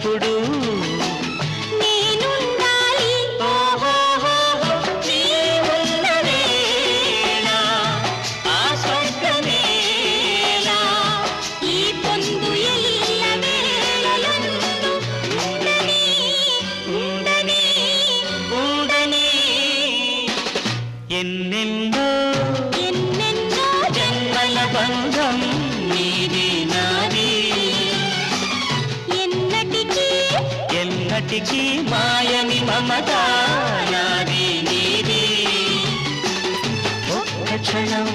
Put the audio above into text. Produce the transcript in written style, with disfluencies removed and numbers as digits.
ఎప్పుడు నేనుండాలి నీ ఉన్న వేళ ఆ స్వర్గమేళ ఈ పొందు ఎల్ల వేళలందు ఉండని ఉండని ఉండని ఎన్నెన్నో ఎన్నెన్నో జన్మల బంధం నీది నాది ఎన్నటికీ మాయని మమత నాది నీది ఒక్క క్షణం